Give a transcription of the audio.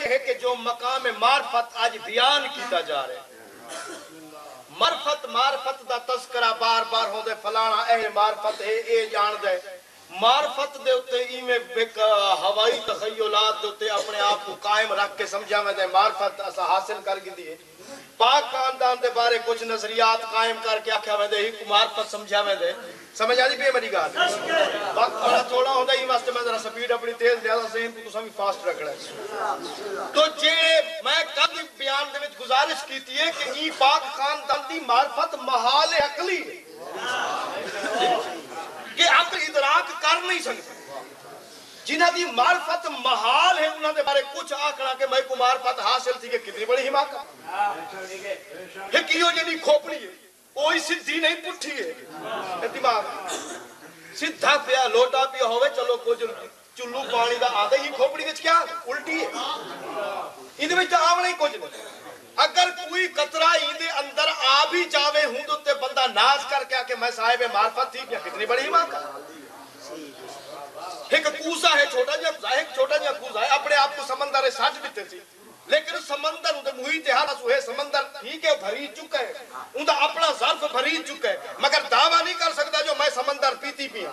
ہے کہ جو مقام معرفت آج بیان کیتا جا رہا ہے، معرفت دا تذکرہ بار بار ہوں دے، فلانا اہل معرفت ہے، اے جان دے معرفت دے اتے ایمیں ہوائی تخیلات دے اتے اپنے آپ کو قائم رکھ کے سمجھا میں دے معرفت اسا حاصل کر گی دیئے، پاک خاندان دے بارے کچھ نظریات قائم کر کے آکھا میں دے ہی معرفت سمجھا میں دے، سمجھ آدھی بھی میری گال وقت بڑا تھوڑا ہوتا ہے، یہ واسطے میں ذرا سپیڈ اپنی تیز زیادہ ذہن کو سمی فاسٹ رکھ رہا ہے۔ تو جے میں کل بیان دے وچ گزارش کیتی ہے کہ ای پاک خاندان دی معرفت محال عقلی ہے کہ عقل ادراک کر نہیں سکتے، جنہ دی معرفت محال ہے انہوں نے بارے کچھ آکھنا کہ میں کو معرفت حاصل تھی کہ کتنی بڑی حماقت ہے، کیوں جنہی کھوپڑی ہے کوئی سدھی نہیں پٹھی ہے، دماغ سدھا پیا لوٹا پیا ہوئے چلو کچھ چلو پانی دا آدھا ہی کھوپڑی وچ کیا الٹی ہے، اندھے میں آونا ہی کچھ نہیں، اگر کوئی قطرہ اندھے اندر آ بھی جاوے ہوں تو تے بندہ ناز کر کے کہ میں صاحب معرفت تھی کیا کتنی بڑی حماقت، ایک کوزہ ہے چھوٹا جا کوزہ ہے، اپنے آپ کو سمندر ساج بھی تھی، لیکن سمندر اندھے محیط حالت ہوئے سمندر ٹھیک ہے بھری چکا ہے، اندھا اپنا ظرف بھری چکا ہے، مگر دعویٰ نہیں کر سکتا جو میں سمندر پیتی پیا،